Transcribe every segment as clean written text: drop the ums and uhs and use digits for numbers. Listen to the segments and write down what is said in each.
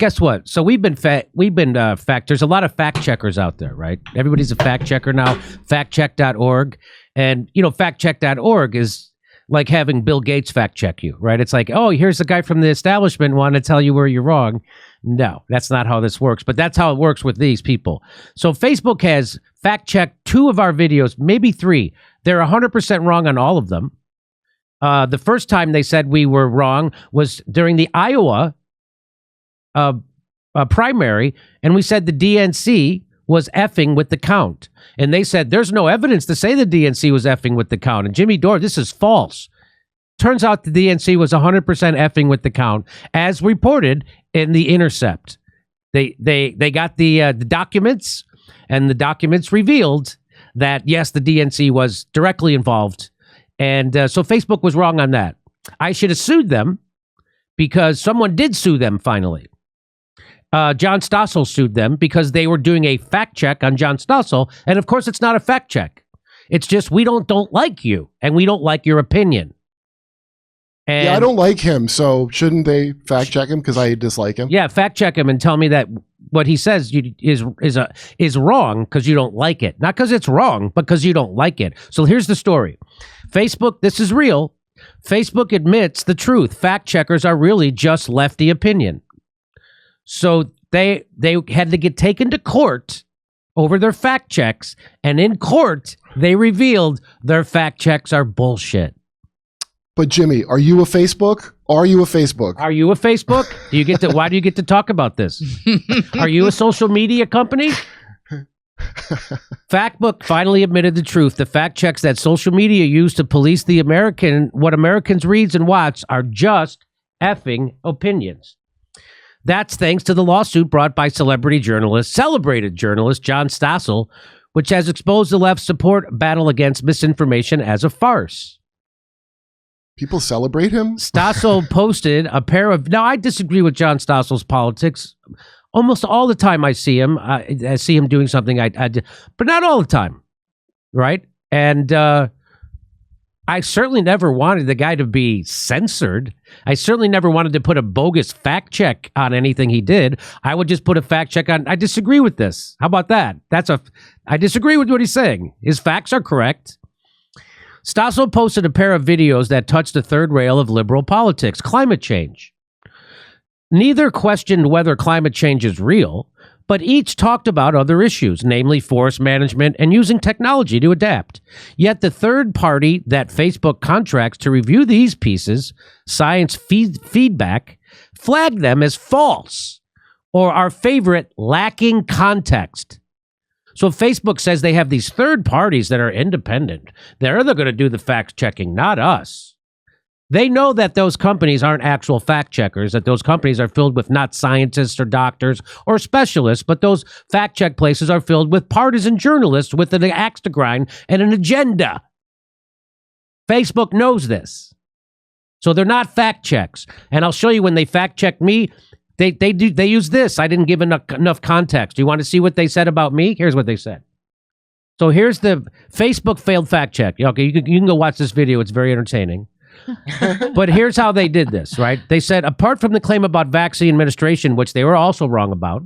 guess what? So we've been there's a lot of fact checkers out there, right? Everybody's a fact checker now, factcheck.org. And, factcheck.org is like having Bill Gates fact check you, right? It's like, oh, here's a guy from the establishment wanting to tell you where you're wrong. No, that's not how this works, but that's how it works with these people. So Facebook has fact checked 2 of our videos, maybe 3. They're 100% wrong on all of them. The first time they said we were wrong was during the Iowa primary, and we said the DNC was effing with the count. And they said there's no evidence to say the DNC was effing with the count. And Jimmy Dore, this is false. Turns out the DNC was 100% effing with the count, as reported in The Intercept. They got the documents, and the documents revealed that, yes, the DNC was directly involved. And so Facebook was wrong on that. I should have sued them because someone did sue them finally. John Stossel sued them because they were doing a fact check on John Stossel. And of course, it's not a fact check. It's just, we don't like you and we don't like your opinion. And yeah, I don't like him, so shouldn't they fact check him because I dislike him? Yeah, fact check him and tell me that what he says is wrong because you don't like it. Not because it's wrong, but because you don't like it. So here's the story. Facebook, this is real. Facebook admits the truth. Fact checkers are really just lefty opinion. So they had to get taken to court over their fact checks, and in court they revealed their fact checks are bullshit. But Jimmy, are you a Facebook? Are you a Facebook? Are you a Facebook? Why do you get to talk about this? Are you a social media company? Factbook finally admitted the truth. The fact checks that social media use to police what Americans reads and watch are just effing opinions. That's thanks to the lawsuit brought by celebrated journalist John Stossel, which has exposed the left's support battle against misinformation as a farce. People celebrate him? Stossel posted a pair of... Now, I disagree with John Stossel's politics. Almost all the time I see him, I see him doing something, but not all the time, right? And I certainly never wanted the guy to be censored. I certainly never wanted to put a bogus fact check on anything he did. I would just put a fact check on, I disagree with this. How about that? I disagree with what he's saying. His facts are correct. Stossel posted a pair of videos that touched the third rail of liberal politics, climate change. Neither questioned whether climate change is real, but each talked about other issues, namely forest management and using technology to adapt. Yet the third party that Facebook contracts to review these pieces, Science Feedback, flagged them as false, or our favorite, lacking context. So Facebook says they have these third parties that are independent. They're going to do the fact checking, not us. They know that those companies aren't actual fact checkers, that those companies are filled with not scientists or doctors or specialists, but those fact check places are filled with partisan journalists with an axe to grind and an agenda. Facebook knows this. So they're not fact checks. And I'll show you when they fact check me, they use this. I didn't give enough context. You want to see what they said about me? Here's what they said. So here's the Facebook failed fact check. Okay, you can go watch this video. It's very entertaining. But here's how they did this, right? They said, apart from the claim about vaccine administration, which they were also wrong about,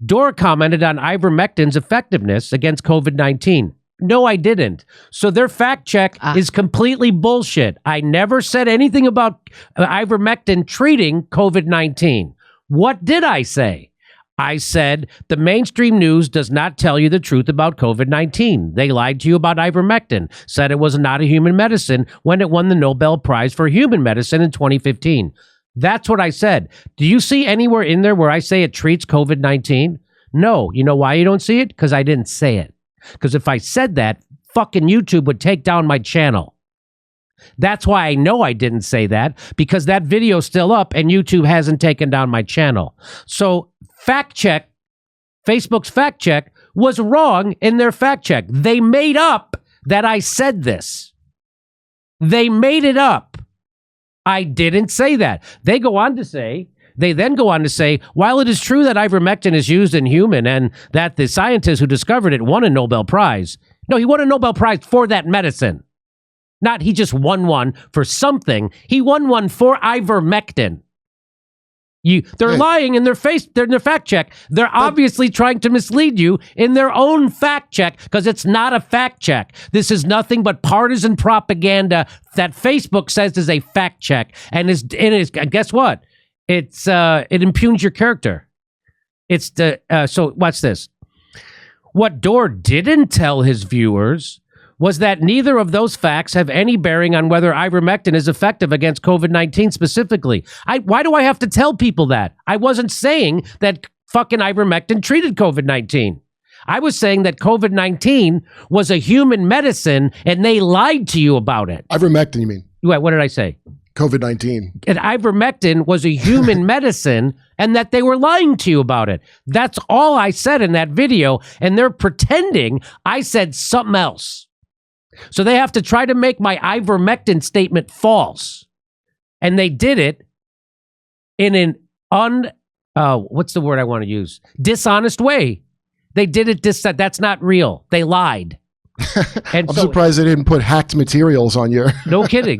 Dore commented on ivermectin's effectiveness against COVID-19. No, I didn't. So their fact check is completely bullshit. I never said anything about ivermectin treating COVID-19. What did I say? I said the mainstream news does not tell you the truth about COVID-19. They lied to you about ivermectin, said it was not a human medicine when it won the Nobel Prize for Human Medicine in 2015. That's what I said. Do you see anywhere in there where I say it treats COVID-19? No. You know why you don't see it? Because I didn't say it. Because if I said that, fucking YouTube would take down my channel. That's why I know I didn't say that, because that video's still up and YouTube hasn't taken down my channel. So fact check, Facebook's fact check was wrong in their fact check. They made up that I said this. They made it up. I didn't say that. They then go on to say, while it is true that ivermectin is used in human and that the scientist who discovered it won a Nobel Prize. No, he won a Nobel Prize for that medicine. Not he just won one for something. He won one for ivermectin. They're lying in their face. They're in their fact check. They're obviously trying to mislead you in their own fact check because it's not a fact check. This is nothing but partisan propaganda that Facebook says is a fact check, and guess what? It impugns your character. It's so watch this. What Dore didn't tell his viewers was that neither of those facts have any bearing on whether ivermectin is effective against COVID-19 specifically. Why do I have to tell people that? I wasn't saying that fucking ivermectin treated COVID-19. I was saying that COVID-19 was a human medicine and they lied to you about it. Ivermectin, you mean? What did I say? COVID-19. And ivermectin was a human medicine and that they were lying to you about it. That's all I said in that video, and they're pretending I said something else. So they have to try to make my ivermectin statement false. And they did it in an what's the word I want to use? Dishonest way. They did it that's not real. They lied. And I'm surprised they didn't put hacked materials on your... No kidding.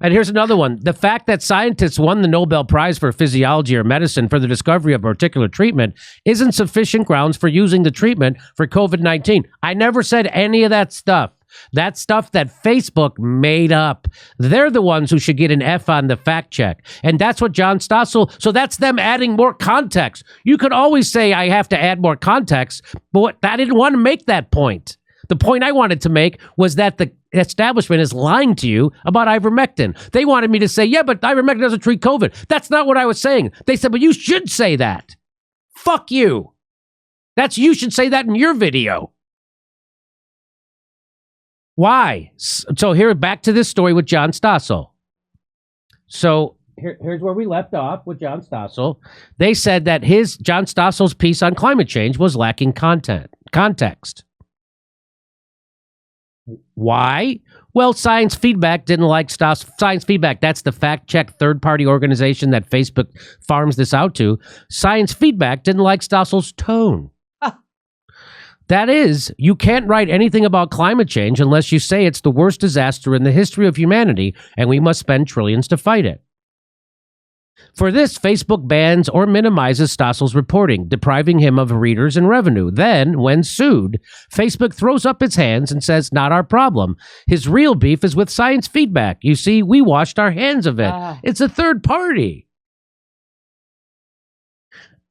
And here's another one. The fact that scientists won the Nobel Prize for physiology or medicine for the discovery of a particular treatment isn't sufficient grounds for using the treatment for COVID-19. I never said any of that stuff. That stuff that Facebook made up. They're the ones who should get an F on the fact check. And that's what John Stossel, so that's them adding more context. You could always say I have to add more context, but I didn't want to make that point. The point I wanted to make was that the establishment is lying to you about ivermectin. They wanted me to say, yeah, but ivermectin doesn't treat COVID. That's not what I was saying. They said, but you should say that. Fuck you. You should say that in your video. Why? So here, back to this story with John Stossel. So here's where we left off with John Stossel. They said that John Stossel's piece on climate change was lacking context. Why? Well, Science Feedback didn't like Science Feedback. That's the fact-check third-party organization that Facebook farms this out to. Science Feedback didn't like Stossel's tone. That is, you can't write anything about climate change unless you say it's the worst disaster in the history of humanity and we must spend trillions to fight it. For this, Facebook bans or minimizes Stossel's reporting, depriving him of readers and revenue. Then, when sued, Facebook throws up its hands and says, not our problem. His real beef is with Science Feedback. You see, we washed our hands of it. It's a third party.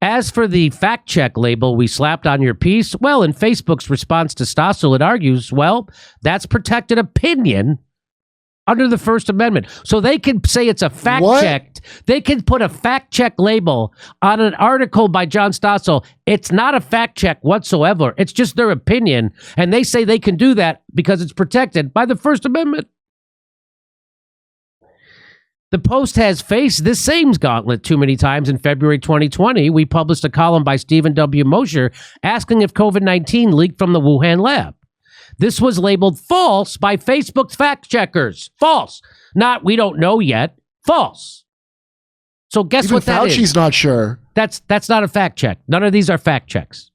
As for the fact-check label we slapped on your piece, well, in Facebook's response to Stossel, it argues, well, that's protected opinion under the First Amendment. So they can say it's a fact-check. They can put a fact-check label on an article by John Stossel. It's not a fact-check whatsoever. It's just their opinion. And they say they can do that because it's protected by the First Amendment. The Post has faced this same gauntlet too many times. In February 2020, we published a column by Stephen W. Mosher asking if COVID-19 leaked from the Wuhan lab. This was labeled false by Facebook's fact checkers. False. Not, we don't know yet. False. So guess Even what that is? Fauci's not sure. That's not a fact check. None of these are fact checks.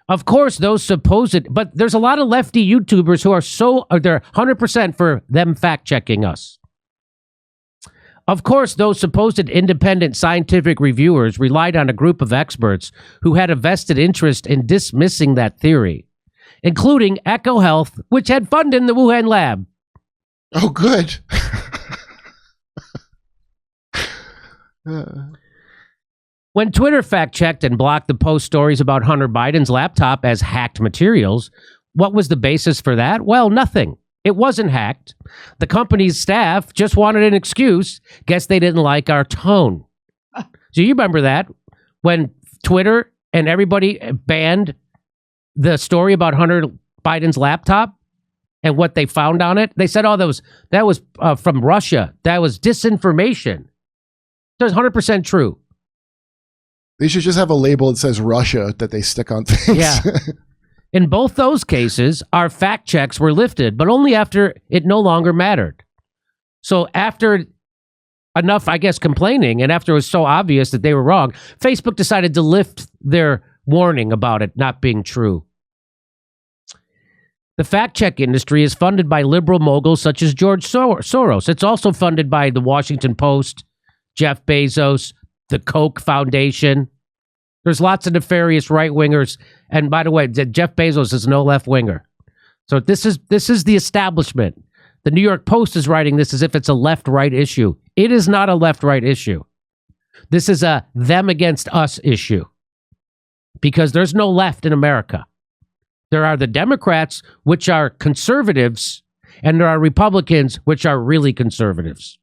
Of course, those supposed, but there's a lot of lefty YouTubers who are they're 100% for them fact checking us. Of course, those supposed independent scientific reviewers relied on a group of experts who had a vested interest in dismissing that theory, including Echo Health, which had funded the Wuhan lab. Oh, good. When Twitter fact-checked and blocked the Post stories about Hunter Biden's laptop as hacked materials, what was the basis for that? Well, nothing. It wasn't hacked. The company's staff just wanted an excuse. Guess they didn't like our tone. Do you remember that? When Twitter and everybody banned the story about Hunter Biden's laptop and what they found on it? They said, oh, that was from Russia. That was disinformation. That's 100% true. They should just have a label that says Russia that they stick on things. Yeah. In both those cases, our fact checks were lifted, but only after it no longer mattered. So after enough, I guess, complaining, and after it was so obvious that they were wrong, Facebook decided to lift their warning about it not being true. The fact check industry is funded by liberal moguls such as George Soros. It's also funded by the Washington Post, Jeff Bezos, the Koch Foundation. There's lots of nefarious right-wingers. And by the way, Jeff Bezos is no left-winger. So this is the establishment. The New York Post is writing this as if it's a left-right issue. It is not a left-right issue. This is a them against us issue. Because there's no left in America. There are the Democrats, which are conservatives, and there are Republicans, which are really conservatives.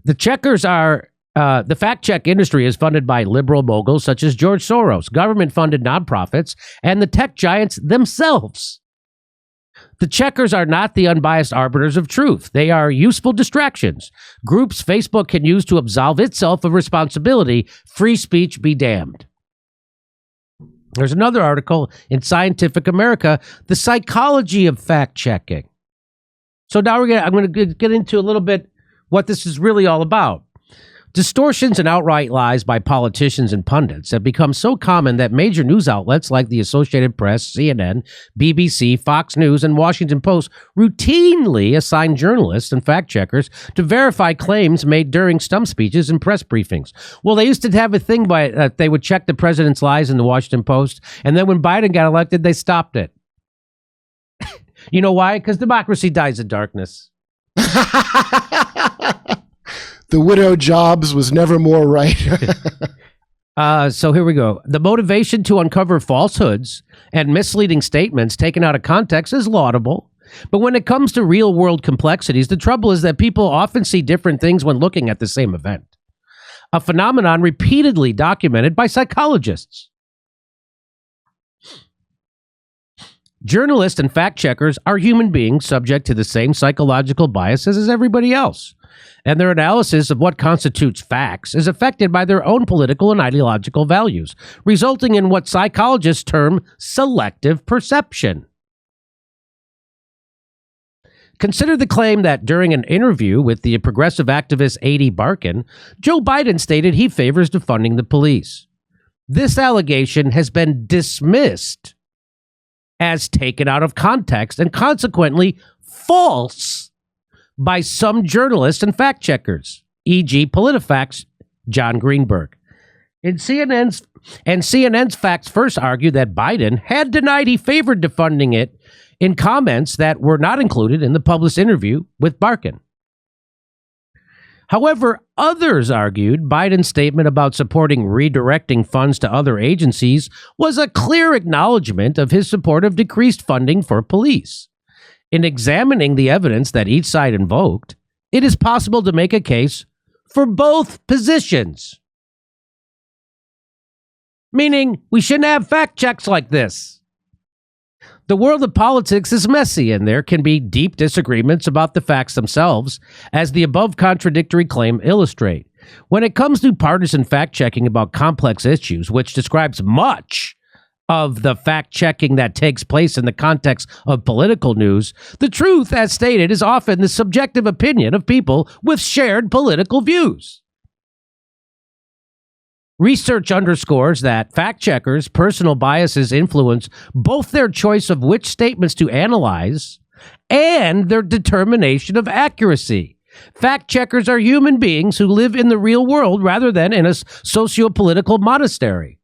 The checkers are, the fact-check industry is funded by liberal moguls such as George Soros, government-funded nonprofits, and the tech giants themselves. The checkers are not the unbiased arbiters of truth. They are useful distractions. Groups Facebook can use to absolve itself of responsibility. Free speech be damned. There's another article in Scientific America, The Psychology of Fact-Checking. So now I'm going to get into a little bit what this is really all about. Distortions and outright lies by politicians and pundits have become so common that major news outlets like the Associated Press, CNN, BBC, Fox News, and Washington Post routinely assign journalists and fact-checkers to verify claims made during stump speeches and press briefings. Well, they used to have a thing by they would check the president's lies in the Washington Post, and then when Biden got elected, they stopped it. You know why? Because democracy dies in darkness. The widow Jobs was never more right. So here we go. The motivation to uncover falsehoods and misleading statements taken out of context is laudable. But when it comes to real-world complexities, the trouble is that people often see different things when looking at the same event. A phenomenon repeatedly documented by psychologists. Journalists and fact-checkers are human beings subject to the same psychological biases as everybody else, and their analysis of what constitutes facts is affected by their own political and ideological values, resulting in what psychologists term selective perception. Consider the claim that during an interview with the progressive activist Debunking, Joe Biden stated he favors defunding the police. This allegation has been dismissed as taken out of context and consequently false by some journalists and fact-checkers, e.g. PolitiFact's John Greenberg. CNN's facts first argued that Biden had denied he favored defunding it in comments that were not included in the published interview with Barkin. However, others argued Biden's statement about supporting redirecting funds to other agencies was a clear acknowledgement of his support of decreased funding for police. In examining the evidence that each side invoked, it is possible to make a case for both positions. Meaning, we shouldn't have fact checks like this. The world of politics is messy, and there can be deep disagreements about the facts themselves, as the above contradictory claim illustrate. When it comes to partisan fact-checking about complex issues, which describes much of the fact-checking that takes place in the context of political news, the truth, as stated, is often the subjective opinion of people with shared political views. Research underscores that fact-checkers' personal biases influence both their choice of which statements to analyze and their determination of accuracy. Fact-checkers are human beings who live in the real world rather than in a socio-political monastery.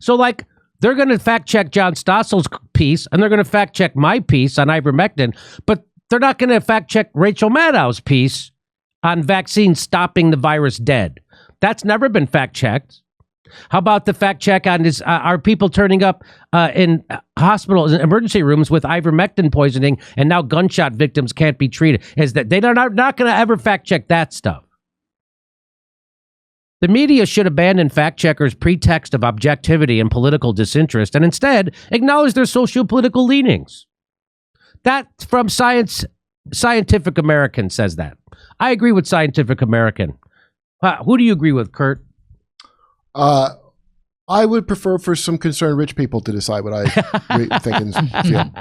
So, like, they're going to fact-check John Stossel's piece, and they're going to fact-check my piece on ivermectin, but they're not going to fact-check Rachel Maddow's piece on vaccines stopping the virus dead. That's never been fact-checked. How about the fact-check on this? Are people turning up in hospitals and emergency rooms with ivermectin poisoning, and now gunshot victims can't be treated? Is that they're not going to ever fact-check that stuff? The media should abandon fact-checkers' pretext of objectivity and political disinterest and instead acknowledge their socio-political leanings. That's from Scientific American says that. I agree with Scientific American. Who do you agree with, Kurt? I would prefer for some concerned rich people to decide what I think and feel.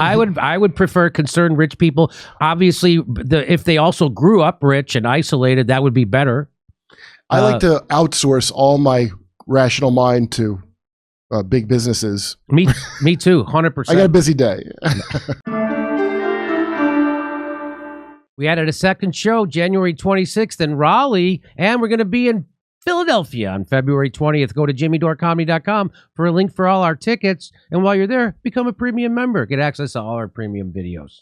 I would prefer concerned rich people. Obviously, if they also grew up rich and isolated, that would be better. I like to outsource all my rational mind to big businesses. Me too, 100%. I got a busy day. We added a second show January 26th in Raleigh, and we're going to be in Philadelphia on February 20th. Go to jimmydorecomedy.com for a link for all our tickets. And while you're there, become a premium member. Get access to all our premium videos.